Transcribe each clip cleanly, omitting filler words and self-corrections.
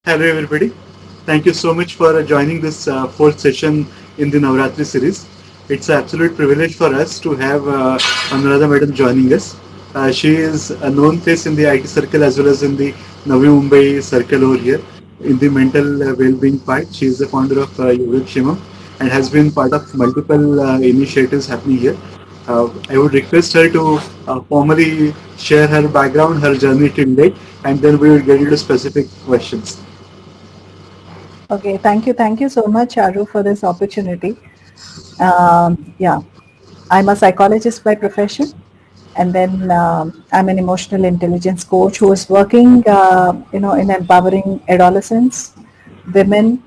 Hello, everybody. Thank you so much for joining this fourth session in the Navratri series. It's an absolute privilege for us to have Anuradha Madam joining us. She is a known face in the IT circle as well as in the Navi Mumbai circle over here. In the mental well-being part, she is the founder of Yogakshemam and has been part of multiple initiatives happening here. I would request her to formally share her background, her journey till date, and then we will get into specific questions. Okay, thank you so much, Charu, for this opportunity. Yeah, I'm a psychologist by profession, and then I'm an emotional intelligence coach who is working, in empowering adolescents, women,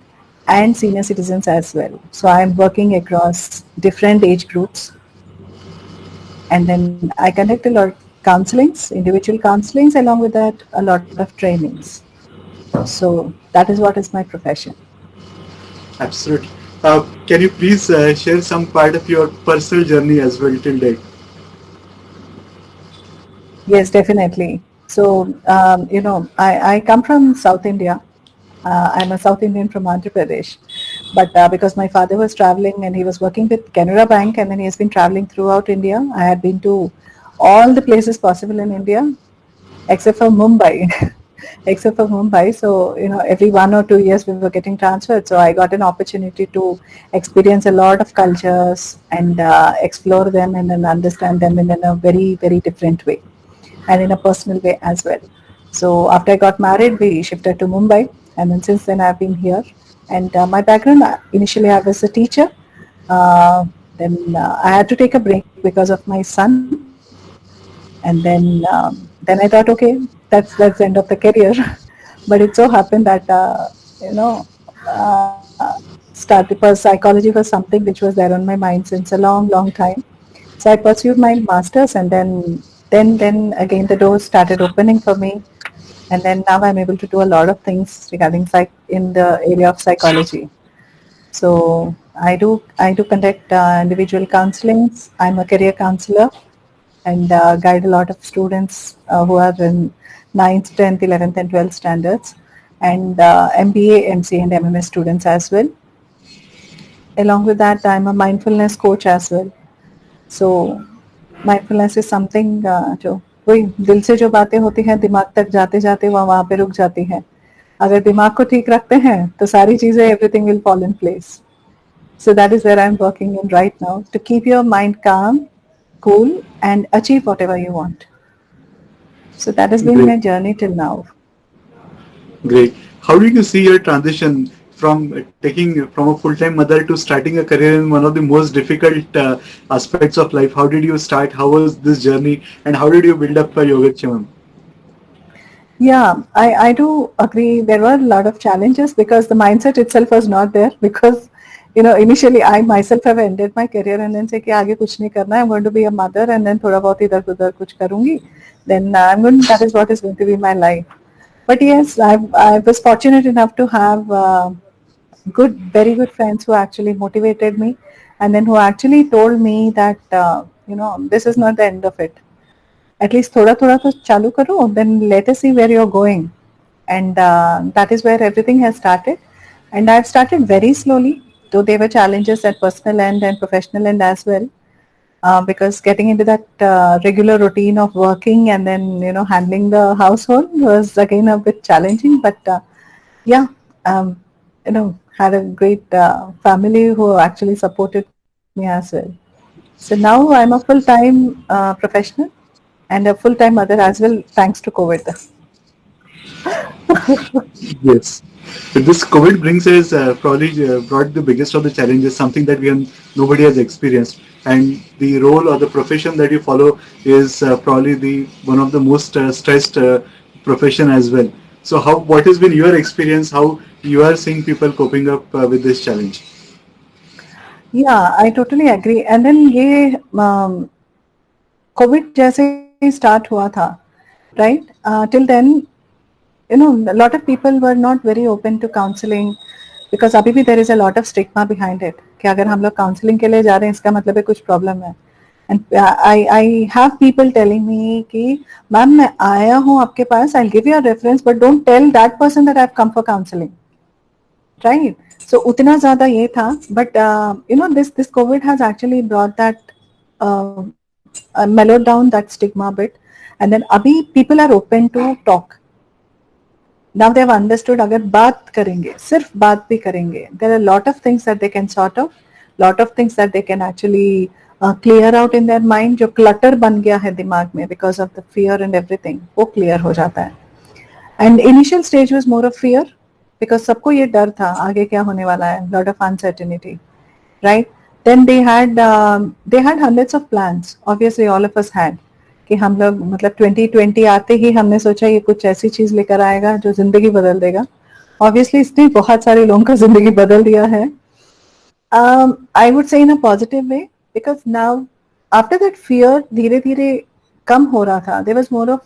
and senior citizens as well. So I'm working across different age groups, and then I conduct a lot of counselings, individual counselings, along with that, a lot of trainings. So that is what is my profession. Absolutely. Can you please share some part of your personal journey as well till date? Yes, definitely. So, I come from South India. I'm a South Indian from Andhra Pradesh. But because my father was traveling and he was working with Canara Bank and then he has been traveling throughout India, I had been to all the places possible in India except for Mumbai. Except for Mumbai. So, every 1 or 2 years we were getting transferred. So I got an opportunity to experience a lot of cultures and explore them and then understand them in a very, very different way and in a personal way as well. So after I got married, we shifted to Mumbai, and then since then I've been here. And my background, initially I was a teacher. Uh, then I had to take a break because of my son, and then I thought, okay, that's the end of the career. But it so happened that you know uh, start because psychology was something which was there on my mind since a long, long time. So I pursued my masters, and then again the doors started opening for me, and then now I'm able to do a lot of things regarding in the area of psychology. So I do conduct individual counselings. I'm a career counselor and guide a lot of students who are in ninth, 10th, 11th, and 12th standards, and MBA, MC, and MMS students as well. Along with that, I'm a mindfulness coach as well. So mindfulness is something जो वही दिल से जो बातें होती हैं दिमाग तक जाते जाते वहाँ पे रुक जाती हैं. अगर दिमाग को ठीक रखते हैं तो सारी चीजें everything will fall in place. So that is where I'm working in right now to keep your mind calm, cool, and achieve whatever you want. So that has been Great, my journey till now. great. How did you see your transition from taking from a full-time mother to starting a career in one of the most difficult aspects of life? How did you start? How was this journey, and how did you build up for Yogakshemam? Yeah, I do agree. There were a lot of challenges because the mindset itself was not there. Because, initially I myself have ended my career and then say कि आगे कुछ नहीं करना है. I'm going to be a mother and then थोड़ा बहुत इधर उधर कुछ करूँगी. Then that is what is going to be my life. But yes, I was fortunate enough to have very good friends who actually motivated me, and then who actually told me that this is not the end of it. At least थोड़ा थोड़ा तो चालू करो, then let us see where you're going. And that is where everything has started. And I've started very slowly, though there were challenges at personal end and professional end as well. Because getting into that regular routine of working and then handling the household was again a bit challenging. But yeah, had a great family who actually supported me as well. So now I'm a full-time professional and a full-time mother as well, thanks to COVID. Yes. So this COVID brings us probably brought the biggest of the challenges, something that nobody has experienced, and the role or the profession that you follow is probably the one of the most stressed profession as well. So how what has been your experience? How you are seeing people coping up with this challenge? Yeah, I totally agree. And then ये Covid जैसे ही start हुआ था, right? Till then, a lot of people were not very open to counseling because अभी भी there is a lot of stigma behind it कि अगर हम लोग counseling के लिए जा रहे हैं इसका मतलब है कुछ problem है. And I have people telling me कि मैम मैं आया हूँ आपके पास, I'll give you a reference, but don't tell that person that I've come for counseling, right? So उतना ज़्यादा ये था, but this COVID has actually brought that mellowed down that stigma a bit, and then अभी people are open to talk. Now they have understood अगर बात करेंगे, सिर्फ बात भी करेंगे, there are a lot of things that they can sort out, lot of things that they can actually clear out in their mind. जो clutter बन गया है दिमाग में because of the fear and everything, वो clear हो जाता है. And initial stage was more of fear because सबको ये डर था आगे क्या होने वाला है, lot of uncertainty, right? Then they had hundreds of plans. Obviously all of us had. कि हम लोग मतलब 2020 आते ही हमने सोचा ये कुछ ऐसी चीज लेकर आएगा जो जिंदगी बदल देगा. Obviously इसने बहुत सारे लोगों का जिंदगी बदल दिया है. I would say in a positive way because now after that fear धीरे धीरे कम हो रहा था. There was more of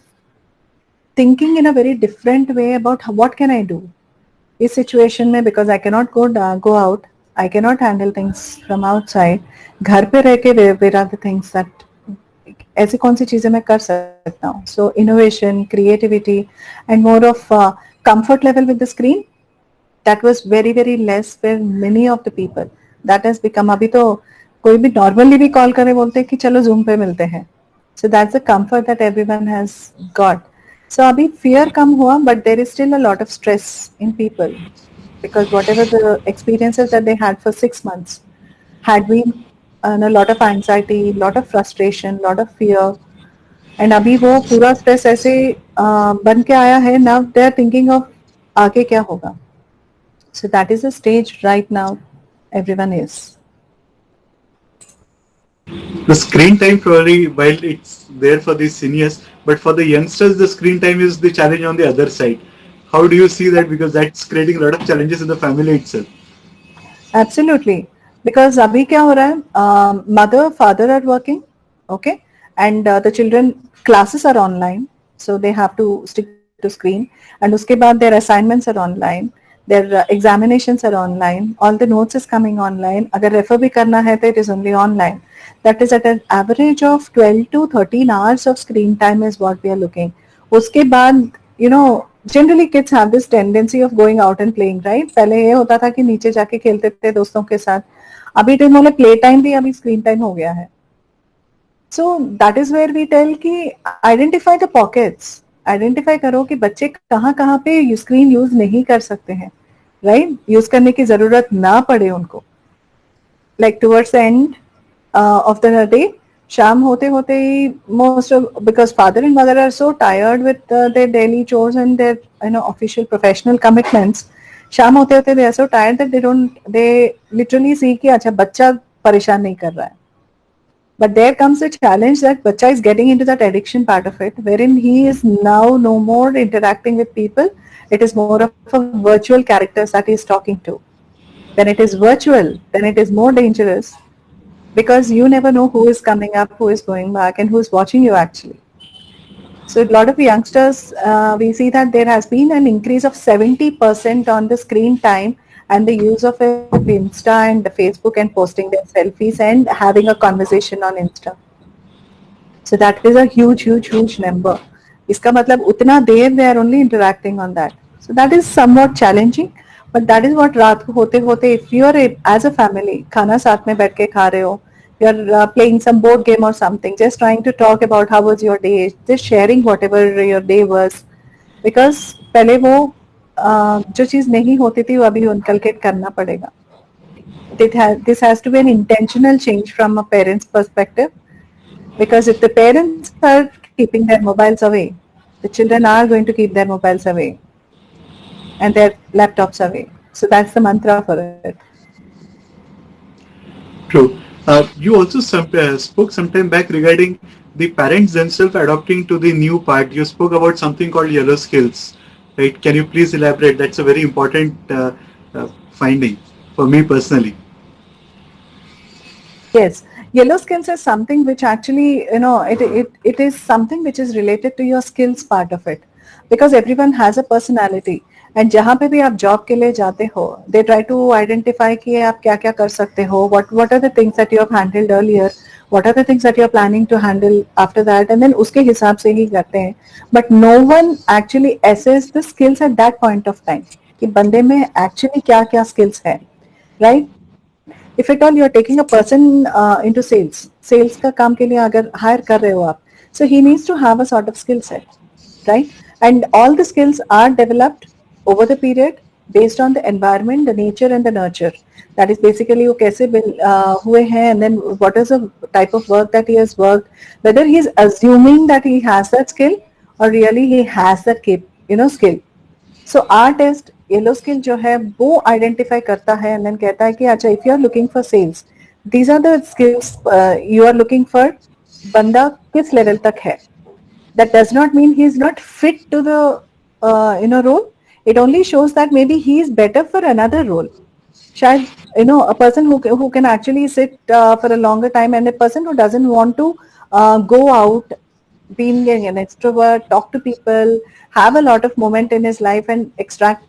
thinking in a very different way about what can I do इस situation में, because I cannot go out, I cannot handle things from outside. घर पे रह के where are the things that ऐसी कौन सी चीजें मैं कर सकता हूँ. So innovation, creativity, and more of comfort level with the screen, that was very very less for many of the people. That has become, अभी तो कोई भी normally भी call करे बोलते हैं कि चलो Zoom पे मिलते हैं. So that's the comfort that everyone has got. So अभी fear कम हुआ, but there is still a lot of stress in people because whatever the experiences that they had for 6 months had been a lot of anxiety, lot of frustration, lot of fear. And अभी वो पूरा stress ऐसे बन के आया है. Now they are thinking of आगे क्या होगा. So that is the stage right now everyone is. The screen time probably, while it's there for the seniors, but for the youngsters, the screen time is the challenge on the other side. How do you see that? Because that's creating a lot of challenges in the family itself. Absolutely. Because अभी क्या हो रहा है, mother, father are working, okay, and the children classes are online, so they have to stick to screen, and उसके बाद their assignments are online, their examinations are online, all the notes is coming online. अगर refer भी करना है तो it is only online. That is at an average of 12 to 13 hours of screen time is what we are looking. उसके बाद generally kids have this tendency of going out and playing, right? पहले ये होता था कि नीचे जाके खेलते थे दोस्तों के साथ. अभी तो इन्होंने प्ले टाइम भी अभी स्क्रीन टाइम हो गया है. So that is where we tell कि identify the pockets. आइडेंटिफाई करो कि बच्चे कहाँ कहाँ पे स्क्रीन यूज नहीं कर सकते हैं, राइट? यूज करने की जरूरत ना पड़े उनको. Like towards the end of the day, शाम होते होते ही most of, because father and mother are so tired with their daily chores and their official professional commitments, शाम होते होते they are so tired that they literally see कि अच्छा बच्चा परेशान नहीं कर रहा है. But there comes a challenge that bacha is getting into that addiction part of it, wherein he is now no more interacting with people. It is more of a virtual characters that he is talking to. When it is virtual, then it is more dangerous because you never know who is coming up, who is going back, and who is watching you actually. So a lot of youngsters, we see that there has been an increase of 70% on the screen time and the use of Insta and the Facebook and posting their selfies and having a conversation on Insta. So that is a huge number. इसका मतलब उतना देर they are only interacting on that. So that is somewhat challenging, but that is what रात को होते होते if you are as a family खाना साथ में बैठ के खा रहे हो, you are playing some board game or something, just trying to talk about how was your day, just sharing whatever your day was, because पहले वो जो चीज नहीं होती थी वो अभी इनकलकेट करना पड़ेगा. This has to be an intentional change from a parent's perspective, because if the parents are keeping their mobiles away, the children are going to keep their mobiles away and their laptops away. So that's the mantra for it. True. You also spoke some time back regarding the parents themselves adopting to the new part. You spoke about something called yellow skills. Right? Can you please elaborate? That's a very important finding for me personally. Yes, yellow skills is something which actually, it is something which is related to your skills part of it, because everyone has a personality. And जहाँ पे भी आप job के लिए जाते हो, they try to identify कि आप क्या क्या कर सकते हो, what are the things that you have handled earlier, what are the things that you're planning to handle after that, and then उसके हिसाब से ही करते हैं. But no one actually assess the skills at that point of time कि बंदे में actually क्या क्या skills है, right? If at all you are taking a person into sales का काम के लिए अगर hire कर रहे हो आप, so he needs to have a sort of skill set, right? And all the skills are developed over the period based on the environment, the nature and the nurture. That is basically वो कैसे हुए हैं, and then what is the type of work that he has worked, whether he is assuming that he has that skill or really he has that skill. So our test yellow skill जो है वो identify करता है and then कहता है कि अच्छा if you are looking for sales, these are the skills you are looking for. बंदा किस लेवल तक है, that does not mean he is not fit to the role. It only shows that maybe he is better for another role. शायद a person who can actually sit for a longer time, and a person who doesn't want to go out, being an extrovert, talk to people, have a lot of moment in his life and attract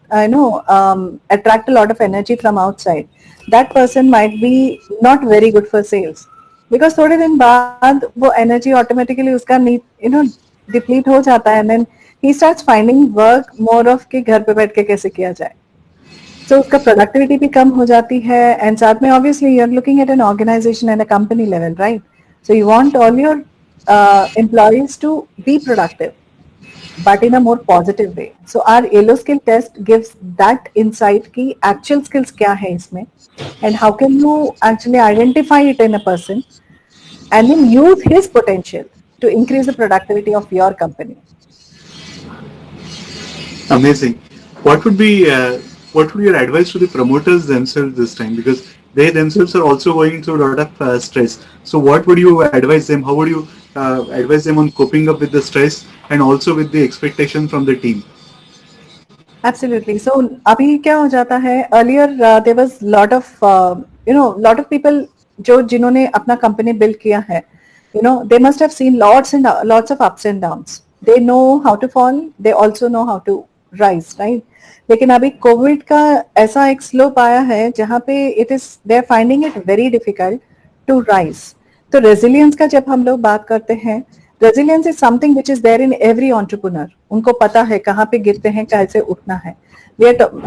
a lot of energy from outside, that person might be not very good for sales. Because थोड़े दिन बाद वो energy automatically उसका deplete हो जाता है, and then he starts finding work more of कि घर पे बैठ के कैसे किया जाए. So उसका productivity भी कम हो जाती है, and साथ में obviously you're looking at an organization and a company level, right? So you want all your employees to be productive, but in a more positive way. So our yellow skill test gives that insight कि actual skills क्या है इसमें, and how can you actually identify it in a person and then use his potential to increase the productivity of your company. Amazing. What would be your advice to the promoters themselves this time? Because they themselves are also going through a lot of stress. So what would you advise them? How would you advise them on coping up with the stress and also with the expectation from the team? Absolutely. So अभी क्या हो जाता है, earlier there was lot of people जिन्होंने अपना company build किया है, they must have seen lots of ups and downs. They know how to fall, they also know how to rise, right? लेकिन अभी कोविड का ऐसा एक स्लोप आया है जहाँ पे they are finding it very difficult to rise. तो रेजिलियंस का जब हम लोग बात करते हैं, resilience is something which is there in every entrepreneur. उनको पता है कहाँ पे गिरते हैं, कैसे उठना है.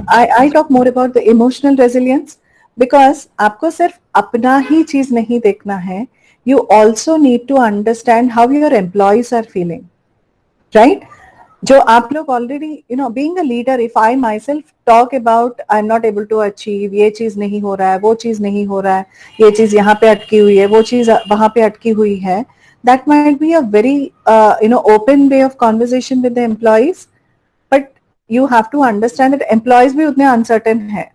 I talk more about the emotional resilience, because आपको सिर्फ अपना ही चीज नहीं देखना है, you also need to understand how your employees are feeling, right? जो आप लोग already, being a leader, if I myself talk about I'm not able to achieve, ये चीज नहीं हो रहा है, वो चीज नहीं हो रहा है, ये चीज यहाँ पे अटकी हुई है, वो चीज वहां पे अटकी हुई है, that might be a very open way of conversation with the employees, but you have to understand that employees भी उतने uncertain है.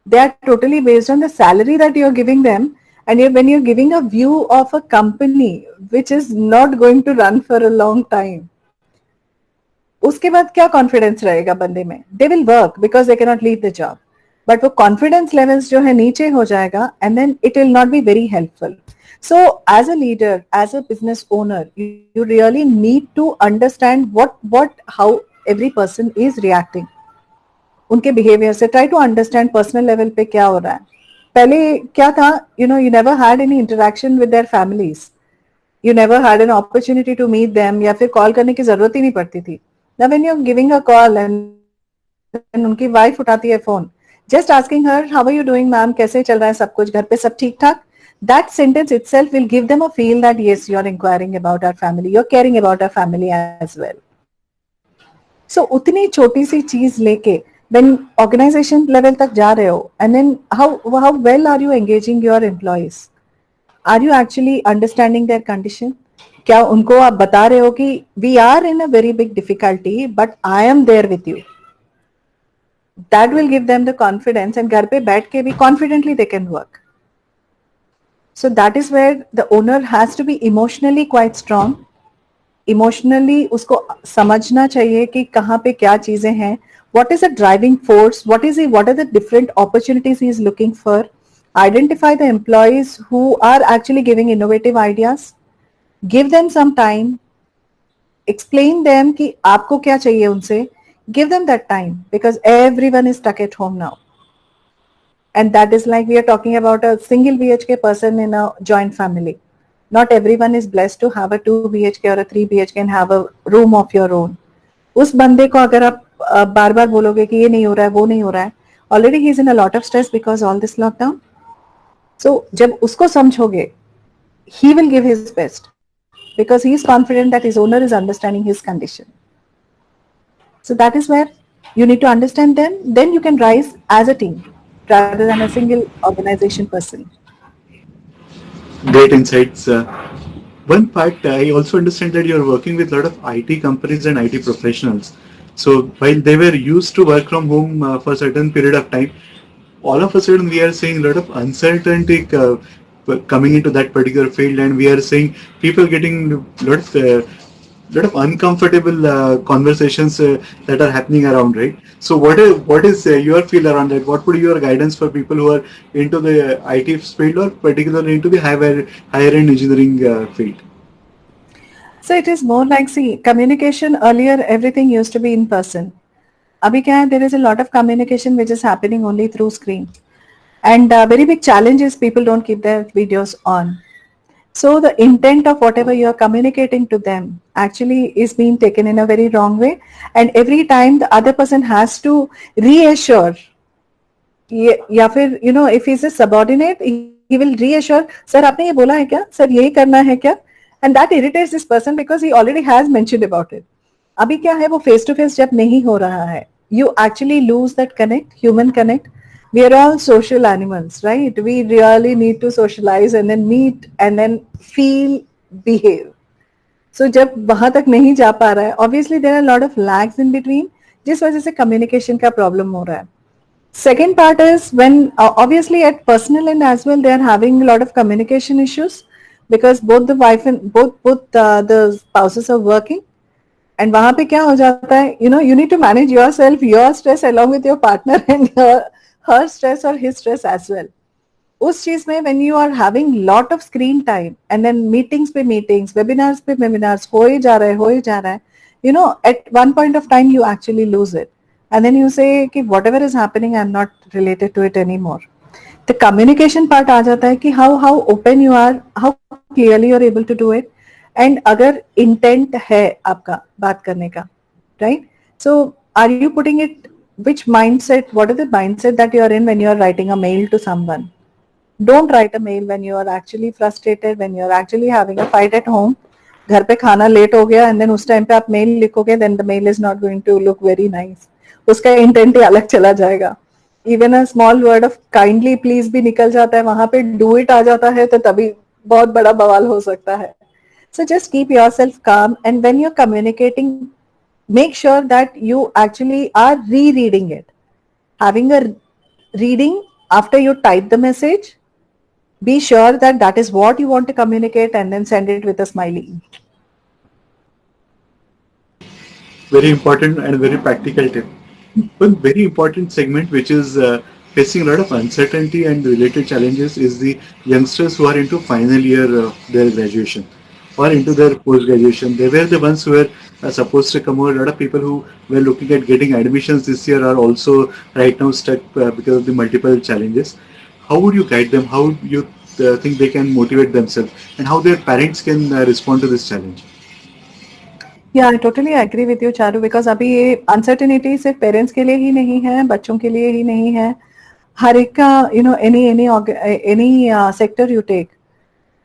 They are totally based on the salary that you're giving them, and when you're giving a view of a company which is not going to run for a long time, उसके बाद क्या confidence रहेगा बंदे में? They will work because they can not leave the job, but वो confidence levels जो है नीचे हो जाएगा, and then it will not be very helpful. So as a leader, as a business owner, you really need to understand how every person is reacting. उनके behaviour से try to understand personal level पे क्या हो रहा है. पहले क्या था, you never had any interaction with their families, you never had an opportunity to meet them, या फिर कॉल करने की जरूरत ही नहीं पड़ती थी. Now when you're giving a call and उनकी वाइफ उठाती है phone, just asking her how are you doing ma'am, कैसे चल रहा है सब कुछ, घर पे सब ठीक ठाक, that sentence itself will give them a feel that yes, you're inquiring about our family, you're caring about our family as well. So उतनी छोटी सी चीज लेके when organization level तक जा रहे हो, and then how well are you engaging your employees? Are you actually understanding their condition? क्या उनको आप बता रहे हो कि we are in a very big difficulty but I am there with you? That will give them the confidence, and घर पे बैठ के भी confidently they can work. So that is where the owner has to be emotionally quite strong. Emotionally उसको समझना चाहिए कि कहाँ पे क्या चीजें हैं, what is the driving force, what are the different opportunities he is looking for. Identify the employees who are actually giving innovative ideas. Give them some time, explain them कि आपको क्या चाहिए उनसे. Give them that time because everyone is stuck at home now, and that is like we are talking about a single BHK person in a joint family. Not everyone is blessed to have a 2 BHK or a 3 BHK and have a room of your own. उस बंदे को अगर आप बार बार बोलोगे कि ये नहीं हो रहा है, वो नहीं हो रहा है, ऑलरेडी ही is in a lot of stress because all this lockdown. So जब उसको समझोगे, he will give his best because he is confident that his owner is understanding his condition. So that is where you need to understand them. Then you can rise as a team rather than a single organization person. Great insights. One part, I also understand that you're working with a lot of IT companies and IT professionals. So while they were used to work from home for a certain period of time, all of a sudden we are seeing a lot of uncertainty coming into that particular field, and we are seeing people getting lot of uncomfortable conversations that are happening around, right? So what is your feel around that? What would be your guidance for people who are into the IT field or particularly into the higher end engineering field? So it is more like, see, communication earlier, everything used to be in person. Abhi kya hai, there is a lot of communication which is happening only through screen. And very big challenge is people don't keep their videos on. So the intent of whatever you are communicating to them actually is being taken in a very wrong way. And every time the other person has to reassure, या फिर, you know, if he's a subordinate, he will reassure, sir आपने ये बोला है क्या, sir यही करना है क्या, and that irritates this person because he already has mentioned about it. अभी क्या है, वो face to face जब नहीं हो रहा है, you actually lose that connect, human connect. We are all social animals, right? We really need to socialize and then meet and then feel, behave. So जब वहां तक नहीं जा पा रहा है, obviously there are a lot of lags in between, जिस वजह से communication का problem हो रहा है. Second part is when obviously at personal end as well they are having a lot of communication issues because both the wife and both the spouses are working. And वहां पे क्या हो जाता है, you know, you need to manage yourself, your stress along with your partner and her stress or his stress as well. उस चीज में when you are having lot of screen time and then meetings पे meetings, webinars पे webinars हो ही जा रहा है, you know, at one point of time you actually lose it. And then you say कि whatever is happening, I'm not related to it anymore. The communication part आ जाता है कि how open you are, how clearly you are able to do it, and अगर intent है आपका बात करने का, right? So are you putting it, which mindset, what is the mindset that you are in when you are writing a mail to someone? Don't write a mail when you are actually frustrated, when you are actually having a fight at home. घर पे खाना late हो गया and then उस time पे आप mail लिखोगे, then the mail is not going to look very nice. उसका इंटेंट ही अलग चला जाएगा. Even a small word of kindly please भी निकल जाता है, वहां पे डू इट आ जाता है, तो तभी बहुत बड़ा बवाल हो सकता है. So just keep yourself calm, and when you're communicating, make sure that you actually are rereading it. Having a reading after you type the message, be sure that that is what you want to communicate and then send it with a smiley. Very important and very practical tip. One very important segment which is facing a lot of uncertainty and related challenges is the youngsters who are into final year of their graduation or into their post-graduation. They were the ones who were supposed to come over. A lot of people who were looking at getting admissions this year are also right now stuck because of the multiple challenges. How would you guide them? How would you think they can motivate themselves, and how their parents can respond to this challenge? Yeah, I totally agree with you, Charu, because अभी ये uncertainty सिर्फ parents के लिए ही नहीं है, बच्चों के लिए ही नहीं है, हर एक का, you know, any sector you take,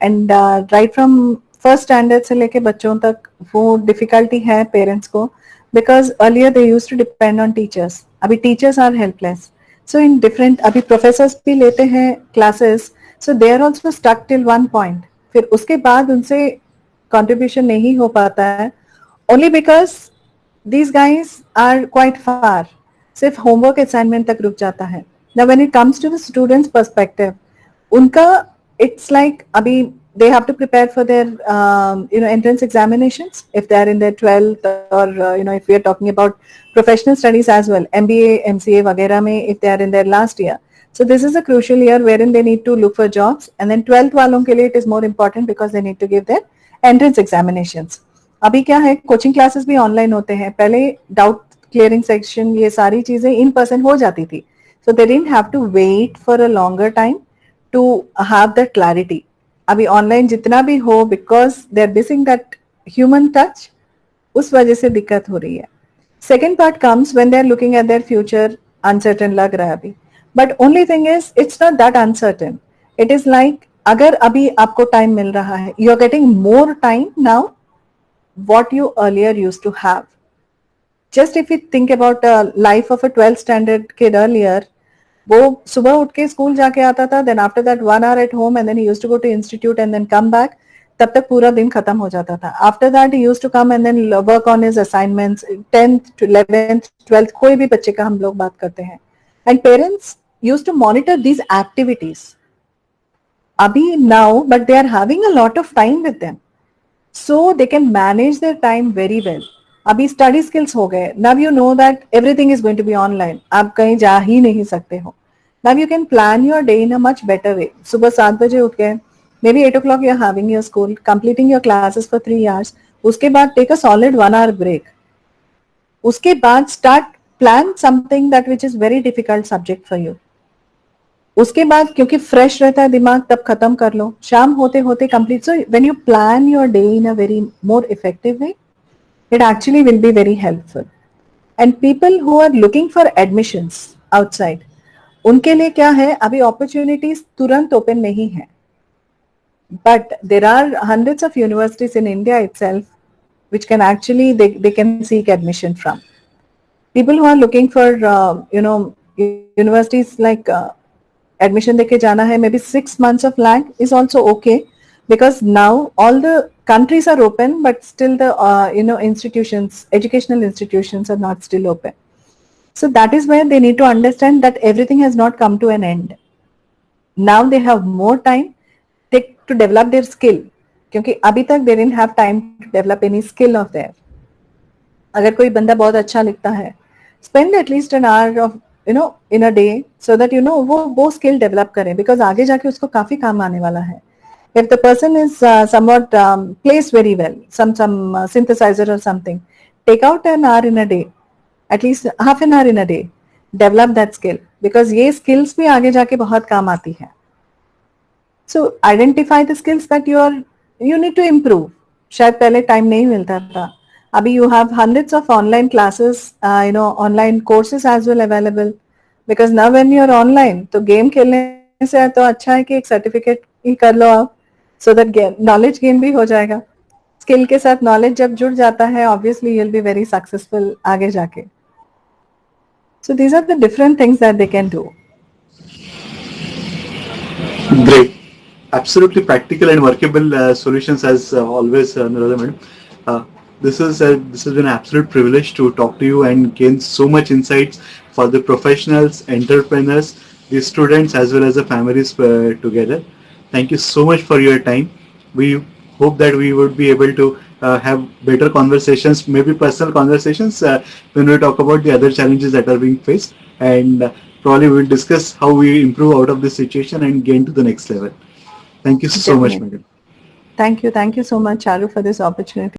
and right from first standard से लेके बच्चों तक वो difficulty है पेरेंट्स को, because earlier they used to depend on teachers. अभी teachers are helpless. So in different, अभी professors भी लेते हैं classes, so they are also stuck till one point. फिर उसके बाद उनसे contribution नहीं हो पाता है, only because these guys are quite far. सिर्फ homework assignment तक रुक जाता है. Now when it comes to the students' perspective, उनका it's like अभी they have to prepare for their you know, entrance examinations if they are in their 12th, or you know, if we are talking about professional studies as well, MBA, MCA वगैरह में, if they are in their last year. So this is a crucial year wherein they need to look for jobs, and then 12th वालों के लिए it is more important because they need to give their entrance examinations. अभी क्या है, coaching classes भी online होते हैं, पहले डाउट क्लियरिंग सेक्शन, ये सारी चीजें इन पर्सन हो जाती थी, so they didn't have to wait for a longer time to have that clarity. अभी ऑनलाइन जितना भी हो, because they are missing that human touch, उस वजह से दिक्कत हो रही है. Second part comes when they are looking at their future, uncertain लग रहा है अभी. But only thing is it's not that uncertain. It is like अगर अभी आपको टाइम मिल रहा है, you are getting more time now what you earlier used to have. Just if you think about a life of a 12th standard kid earlier, वो सुबह उठ के स्कूल जाके आता था, then after that 1 hour at home and then he used to go to institute and then come back. तब तक पूरा दिन खत्म हो जाता था. After that he used to come and then work on his assignments. 10th to 11th 12th कोई भी बच्चे का हम लोग बात करते हैं. And parents used to monitor these activities. अभी now, but they are having a lot of time with them. So they can manage their time very well. अभी स्टडी स्किल्स हो गए. Now you know that everything is going to be online. आप कहीं जा ही नहीं सकते हो. Now you can plan your day in a much better way. सुबह 7 बजे उठ गए, maybe 8 o'clock you are having your school, completing your classes for 3 hours. उसके बाद take a solid 1 hour break. उसके बाद start plan something that which is very difficult subject for you. उसके बाद क्योंकि फ्रेश रहता है दिमाग, तब खत्म कर लो. शाम होते होते complete. So when you plan your day in a very more effective way, it actually will be very helpful. And people who are looking for admissions outside, उनके लिए क्या है, अभी अपॉर्चुनिटीज तुरंत ओपन नहीं है. But there are hundreds of universities in India itself which can actually they can seek admission from. People who are looking for universities like admission देके जाना है, maybe 6 months of lag is also okay, because now all the countries are open but still the institutions, educational institutions are not still open. So that is where they need to understand that everything has not come to an end. Now they have more time to develop their skill, क्योंकि अभी तक they didn't have time to develop any skill of theirs. अगर कोई बंदा बहुत अच्छा लिखता है, spend at least an hour of in a day so that वो skill develop करें, because आगे जाके उसको काफी काम आने वाला है. If the person is somewhat plays very well, some synthesizer or something, take out an hour in a day, at least half an hour in a day, develop that skill, because ये skills भी आगे जाके बहुत काम आती है. So identify the skills that you need to improve. शायद पहले टाइम नहीं मिलता था. अभी you have hundreds of online classes, online courses as well available, because now when you are online, तो गेम खेलने से तो अच्छा है कि एक सर्टिफिकेट ही कर लो आप, so that knowledge gain भी हो जाएगा. स्किल के साथ नॉलेज जब जुड़ जाता है, obviously you'll be very successful आगे जाके. So these are the different things that they can do. Great. Absolutely practical and workable solutions as always, Anuradha madam. This has been an absolute privilege to talk to you and gain so much insights for the professionals, entrepreneurs, the students as well as the families together. Thank you so much for your time. We hope that we would be able to have better conversations, maybe personal conversations when we talk about the other challenges that are being faced, and probably we'll discuss how we improve out of this situation and gain to the next level. Thank you so much, madam. Thank you so much, Charu, for this opportunity.